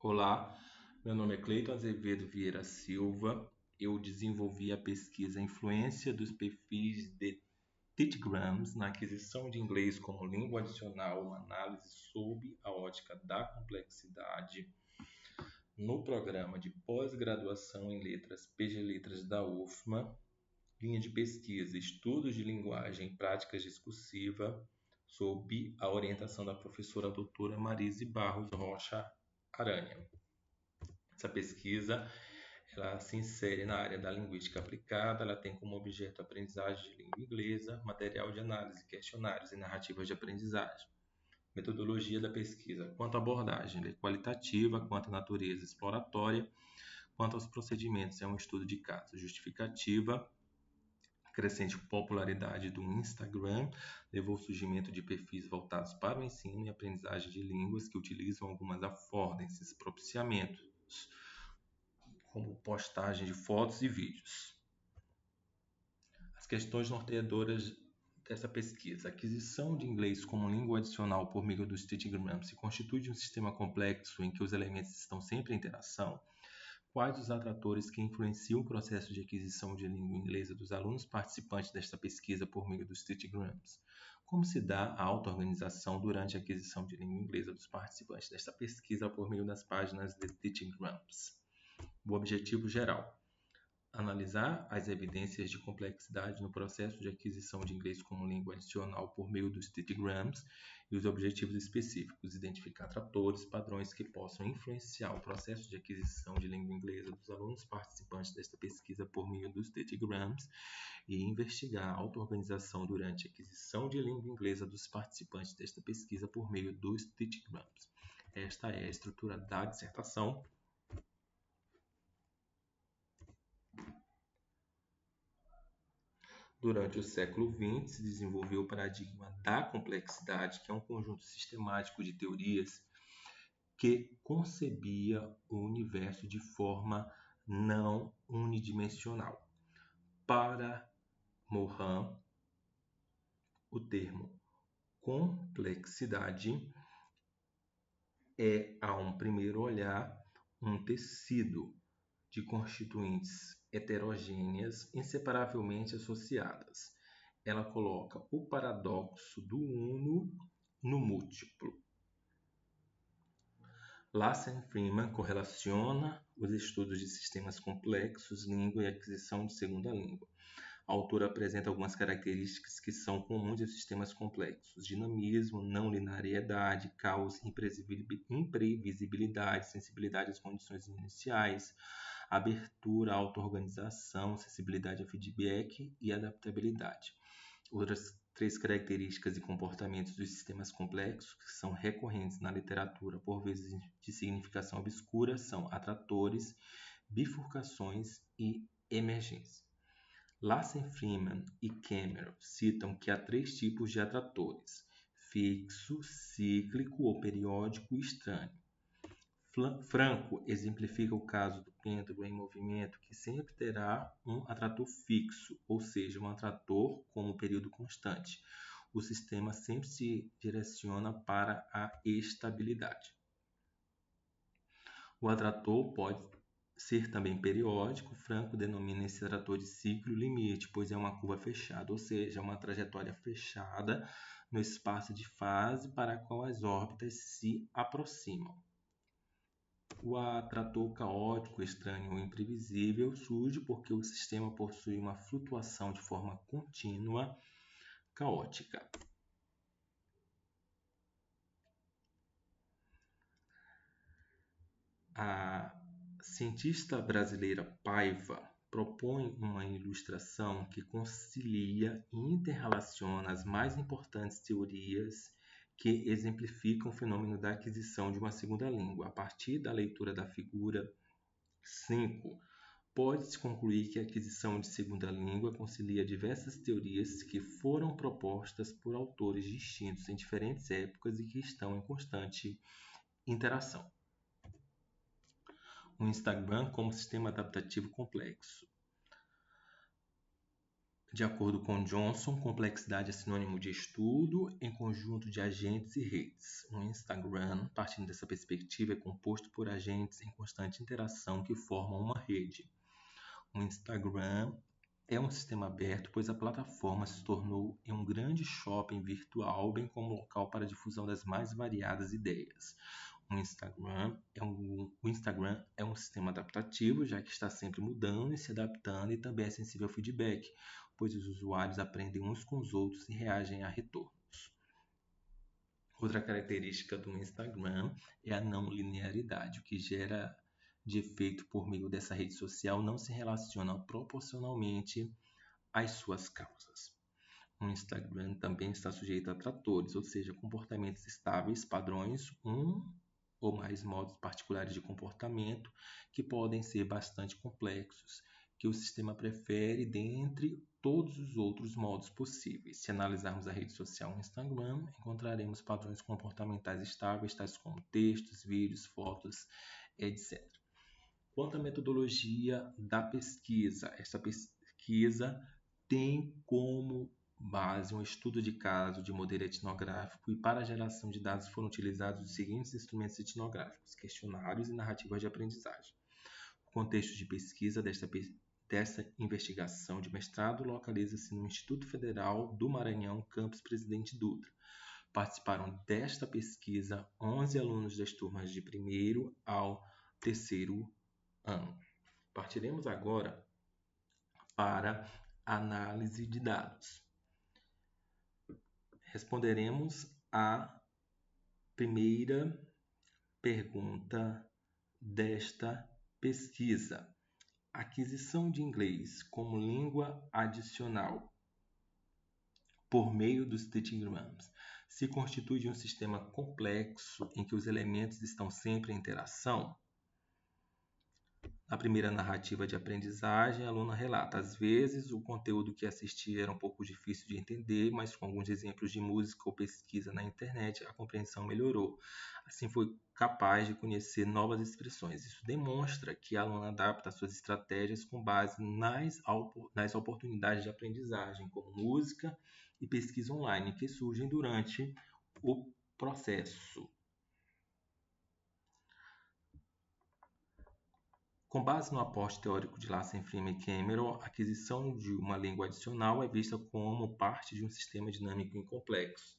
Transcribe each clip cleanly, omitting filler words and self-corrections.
Olá, meu nome é Cleiton Azevedo Vieira Silva. Eu desenvolvi a pesquisa Influência dos perfis de Titgrams na aquisição de inglês como língua adicional, uma análise sob a ótica da complexidade, no programa de pós-graduação em letras PG Letras da UFMA, linha de pesquisa Estudos de Linguagem e Práticas Discursiva, sob a orientação da professora doutora Marise Barros Rocha Aranha. Essa pesquisa ela se insere na área da linguística aplicada, ela tem como objeto a aprendizagem de língua inglesa, material de análise, questionários e narrativas de aprendizagem. Metodologia da pesquisa, quanto à abordagem, ela é qualitativa, quanto à natureza exploratória, quanto aos procedimentos, é um estudo de caso. Justificativa, crescente popularidade do Instagram levou ao surgimento de perfis voltados para o ensino e aprendizagem de línguas que utilizam algumas affordances, propiciamentos, como postagem de fotos e vídeos. As questões norteadoras dessa pesquisa. A aquisição de inglês como língua adicional por meio do Titgrams se constitui de um sistema complexo em que os elementos estão sempre em interação. Quais os atratores que influenciam o processo de aquisição de língua inglesa dos alunos participantes desta pesquisa por meio dos Titgrams? Como se dá a auto-organização durante a aquisição de língua inglesa dos participantes desta pesquisa por meio das páginas de Titgrams? O objetivo geral: analisar as evidências de complexidade no processo de aquisição de inglês como língua adicional por meio dos Titgrams e os objetivos específicos, identificar tratores, padrões que possam influenciar o processo de aquisição de língua inglesa dos alunos participantes desta pesquisa por meio dos Titgrams e investigar a auto-organização durante a aquisição de língua inglesa dos participantes desta pesquisa por meio dos Titgrams. Esta é a estrutura da dissertação. Durante o século XX, se desenvolveu o paradigma da complexidade, que é um conjunto sistemático de teorias que concebia o universo de forma não unidimensional. Para Morin, o termo complexidade é, a um primeiro olhar, um tecido de constituintes heterogêneas inseparavelmente associadas. Ela coloca o paradoxo do uno no múltiplo. Lassen Freeman correlaciona os estudos de sistemas complexos, língua e aquisição de segunda língua. A autora apresenta algumas características que são comuns aos sistemas complexos: dinamismo, não linearidade, caos, imprevisibilidade, sensibilidade às condições iniciais, abertura, auto-organização, sensibilidade a feedback e adaptabilidade. Outras três características e comportamentos dos sistemas complexos que são recorrentes na literatura, por vezes de significação obscura, são atratores, bifurcações e emergência. Lassen Freeman e Cameron citam que há três tipos de atratores: fixo, cíclico ou periódico e estranho. Franco exemplifica o caso do pêndulo em movimento, que sempre terá um atrator fixo, ou seja, um atrator com um período constante. O sistema sempre se direciona para a estabilidade. O atrator pode ser também periódico. Franco denomina esse atrator de ciclo limite, pois é uma curva fechada, ou seja, uma trajetória fechada no espaço de fase para a qual as órbitas se aproximam. O atrator caótico, estranho ou imprevisível surge porque o sistema possui uma flutuação de forma contínua caótica. A cientista brasileira Paiva propõe uma ilustração que concilia e interrelaciona as mais importantes teorias que exemplificam o fenômeno da aquisição de uma segunda língua. A partir da leitura da figura 5, pode-se concluir que a aquisição de segunda língua concilia diversas teorias que foram propostas por autores distintos em diferentes épocas e que estão em constante interação. O Instagram como sistema adaptativo complexo. De acordo com Johnson, complexidade é sinônimo de estudo em conjunto de agentes e redes. O Instagram, partindo dessa perspectiva, é composto por agentes em constante interação que formam uma rede. O Instagram é um sistema aberto, pois a plataforma se tornou em um grande shopping virtual, bem como local para a difusão das mais variadas ideias. O Instagram é um sistema adaptativo, já que está sempre mudando e se adaptando, e também é sensível ao feedback, pois os usuários aprendem uns com os outros e reagem a retornos. Outra característica do Instagram é a não linearidade, o que gera de efeito por meio dessa rede social não se relaciona proporcionalmente às suas causas. O Instagram também está sujeito a tratores, ou seja, comportamentos estáveis, padrões, ou mais modos particulares de comportamento que podem ser bastante complexos, que o sistema prefere dentre todos os outros modos possíveis. Se analisarmos a rede social Instagram, encontraremos padrões comportamentais estáveis, tais como textos, vídeos, fotos, etc. Quanto à metodologia da pesquisa, essa pesquisa tem como base um estudo de caso de modelo etnográfico, e para a geração de dados foram utilizados os seguintes instrumentos etnográficos: questionários e narrativas de aprendizagem. O contexto de pesquisa dessa investigação de mestrado localiza-se no Instituto Federal do Maranhão, campus Presidente Dutra. Participaram desta pesquisa 11 alunos das turmas de 1º ao 3º ano. Partiremos agora para análise de dados. Responderemos à primeira pergunta desta pesquisa: aquisição de inglês como língua adicional por meio dos tetragrams se constitui de um sistema complexo em que os elementos estão sempre em interação? Na primeira narrativa de aprendizagem, a aluna relata: às vezes o conteúdo que assisti era um pouco difícil de entender, mas com alguns exemplos de música ou pesquisa na internet, a compreensão melhorou. Assim, foi capaz de conhecer novas expressões. Isso demonstra que a aluna adapta suas estratégias com base nas oportunidades de aprendizagem, como música e pesquisa online, que surgem durante o processo. Com base no aporte teórico de Lassen, Freeman e Cameron, a aquisição de uma língua adicional é vista como parte de um sistema dinâmico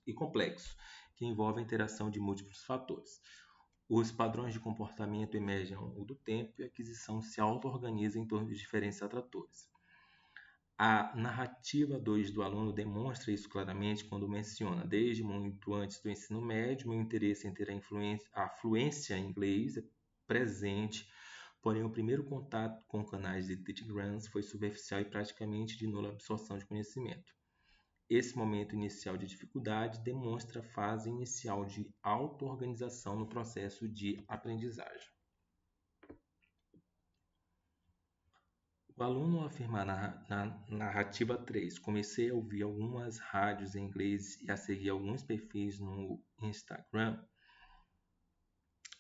e complexo, que envolve a interação de múltiplos fatores. Os padrões de comportamento emergem ao longo do tempo e a aquisição se auto-organiza em torno de diferentes atratores. A narrativa 2 do aluno demonstra isso claramente quando menciona: desde muito antes do ensino médio, meu interesse em ter a fluência em inglês é presente. Porém, o primeiro contato com canais de tetragrams foi superficial e praticamente de nula absorção de conhecimento. Esse momento inicial de dificuldade demonstra a fase inicial de auto-organização no processo de aprendizagem. O aluno afirma na narrativa 3: comecei a ouvir algumas rádios em inglês e a seguir alguns perfis no Instagram,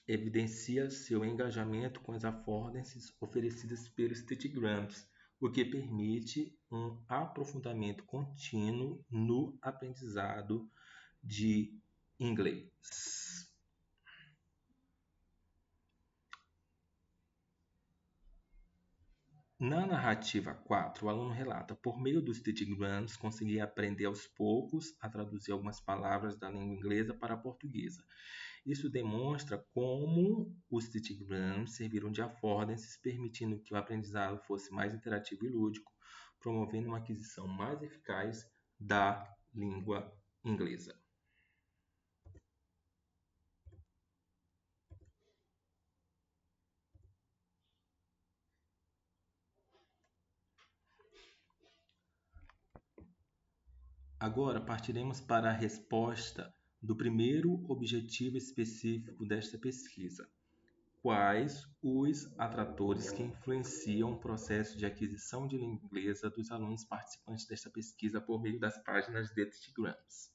evidencia seu engajamento com as affordances oferecidas pelos tetragrams, o que permite um aprofundamento contínuo no aprendizado de inglês. Na narrativa 4, o aluno relata: por meio dos tetragrams, consegui aprender aos poucos a traduzir algumas palavras da língua inglesa para a portuguesa. Isso demonstra como os tetragrams serviram de affordances, permitindo que o aprendizado fosse mais interativo e lúdico, promovendo uma aquisição mais eficaz da língua inglesa. Agora partiremos para a resposta do primeiro objetivo específico desta pesquisa: quais os atratores que influenciam o processo de aquisição de língua inglesa dos alunos participantes desta pesquisa por meio das páginas de tetragrams.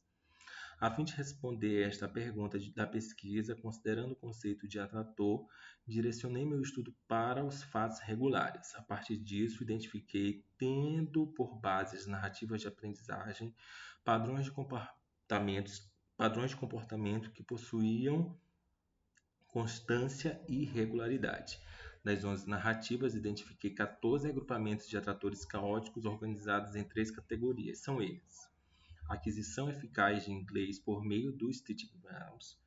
A fim de responder esta pergunta da pesquisa, considerando o conceito de atrator, direcionei meu estudo para os fatos regulares. A partir disso, identifiquei, tendo por base as narrativas de aprendizagem, padrões de comportamento que possuíam constância e regularidade. Das 11 narrativas, identifiquei 14 agrupamentos de atratores caóticos organizados em 3 categorias. São eles: aquisição eficaz de inglês por meio dos Stitchgrams,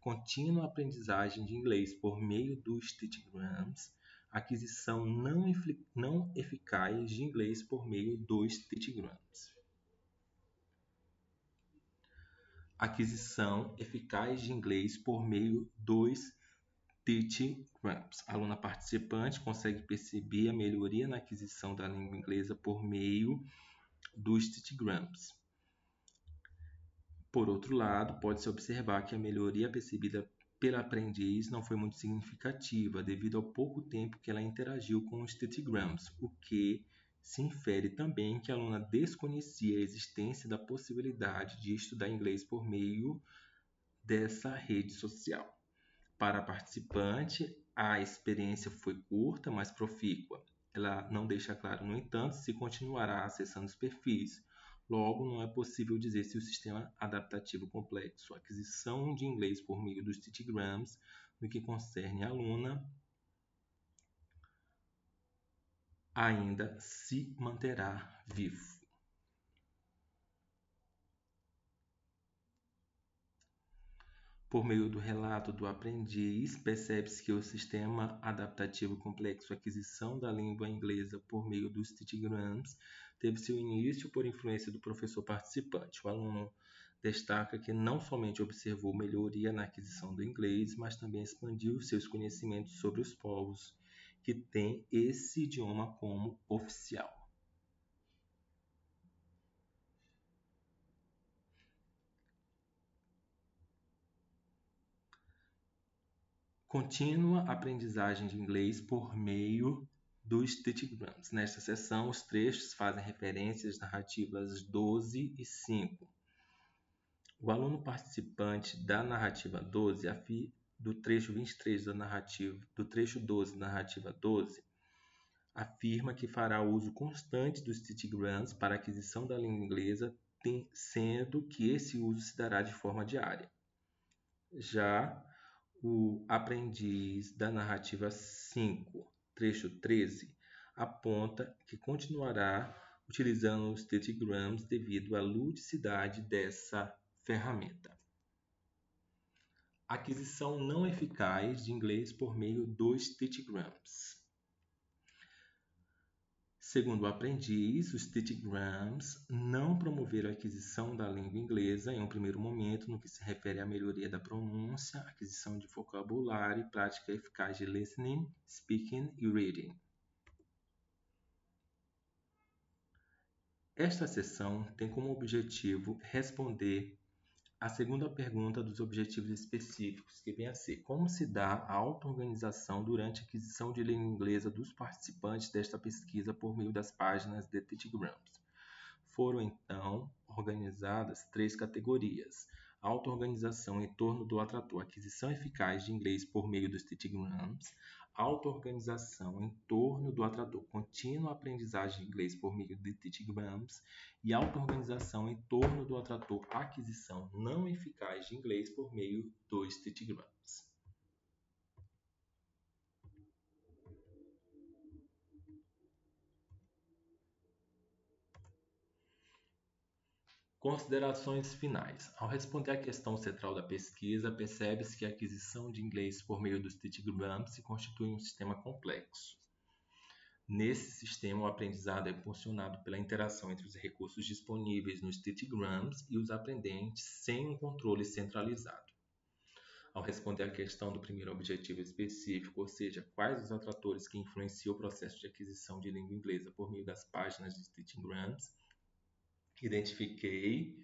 contínua aprendizagem de inglês por meio dos Stitchgrams, aquisição não eficaz de inglês por meio dos Stitchgrams. Aquisição eficaz de inglês por meio dos Stitchgrams. A aluna participante consegue perceber a melhoria na aquisição da língua inglesa por meio dos Stitchgrams. Por outro lado, pode-se observar que a melhoria percebida pela aprendiz não foi muito significativa, devido ao pouco tempo que ela interagiu com os Stitchgrams, o que se infere também que a aluna desconhecia a existência da possibilidade de estudar inglês por meio dessa rede social. Para a participante, a experiência foi curta, mas profícua. Ela não deixa claro, no entanto, se continuará acessando os perfis. Logo, não é possível dizer se o sistema adaptativo complexo, a aquisição de inglês por meio dos Stitchgrams, no que concerne a aluna, ainda se manterá vivo. Por meio do relato do aprendiz, percebe-se que o sistema adaptativo complexo aquisição da língua inglesa por meio dos Stitchgrams teve seu início por influência do professor participante. O aluno destaca que não somente observou melhoria na aquisição do inglês, mas também expandiu seus conhecimentos sobre os povos que têm esse idioma como oficial. Contínua aprendizagem de inglês por meio dos Stitchgrams. Nesta seção, os trechos fazem referência às narrativas 12 e 5. O aluno participante da narrativa 12, do trecho 23 do trecho 12 da narrativa 12, afirma que fará uso constante dos Stitchgrams para a aquisição da língua inglesa, sendo que esse uso se dará de forma diária. Já o aprendiz da narrativa 5, trecho 13, aponta que continuará utilizando os Stitchgrams devido à ludicidade dessa ferramenta. Aquisição não eficaz de inglês por meio dos Stitchgrams. Segundo o aprendiz, os Stitchgrams não promoveram a aquisição da língua inglesa em um primeiro momento no que se refere à melhoria da pronúncia, aquisição de vocabulário e prática eficaz de listening, speaking e reading. Esta seção tem como objetivo responder a segunda pergunta dos objetivos específicos, que vem a ser: como se dá a auto-organização durante a aquisição de língua inglesa dos participantes desta pesquisa por meio das páginas de Stitchgrams? Foram, então, organizadas 3 categorias: auto-organização em torno do atrator, aquisição eficaz de inglês por meio dos Stitchgrams, auto-organização em torno do atrator, contínua aprendizagem de inglês por meio de Stitchgrams, e auto-organização em torno do atrator, aquisição não eficaz de inglês por meio dos Stitchgrams. Considerações finais. Ao responder à questão central da pesquisa, percebe-se que a aquisição de inglês por meio dos Stitchgrams se constitui um sistema complexo. Nesse sistema, o aprendizado é impulsionado pela interação entre os recursos disponíveis nos Stitchgrams e os aprendentes sem um controle centralizado. Ao responder à questão do primeiro objetivo específico, ou seja, quais os atratores que influenciam o processo de aquisição de língua inglesa por meio das páginas de Stitchgrams, identifiquei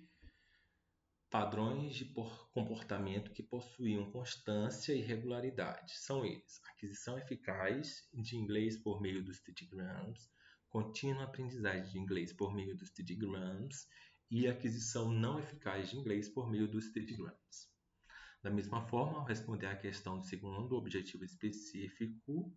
padrões de comportamento que possuíam constância e regularidade. São eles: aquisição eficaz de inglês por meio dos Stitchgrams, contínua aprendizagem de inglês por meio dos Stitchgrams e aquisição não eficaz de inglês por meio dos Stategrams. Da mesma forma, ao responder à questão do segundo objetivo específico,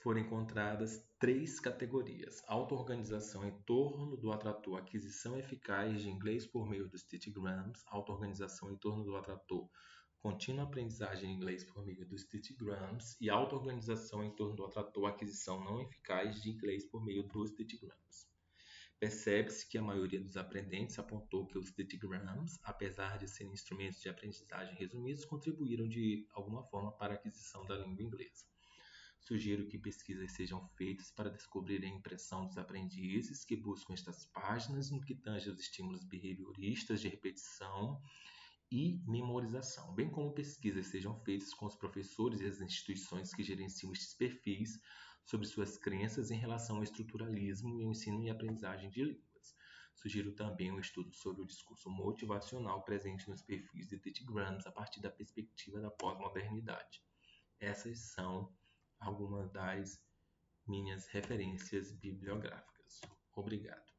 foram encontradas 3 categorias: auto-organização em torno do atrator aquisição eficaz de inglês por meio dos Stategrams, auto-organização em torno do atrator contínua aprendizagem de inglês por meio dos Stategrams e auto-organização em torno do atrator aquisição não eficaz de inglês por meio dos Stategrams. Percebe-se que a maioria dos aprendentes apontou que os Stategrams, apesar de serem instrumentos de aprendizagem resumidos, contribuíram de alguma forma para a aquisição da língua inglesa. Sugiro que pesquisas sejam feitas para descobrir a impressão dos aprendizes que buscam estas páginas no que tange aos estímulos behavioristas de repetição e memorização, bem como pesquisas sejam feitas com os professores e as instituições que gerenciam estes perfis sobre suas crenças em relação ao estruturalismo e ao ensino e aprendizagem de línguas. Sugiro também um estudo sobre o discurso motivacional presente nos perfis de Stategrams a partir da perspectiva da pós-modernidade. Essas são algumas das minhas referências bibliográficas. Obrigado.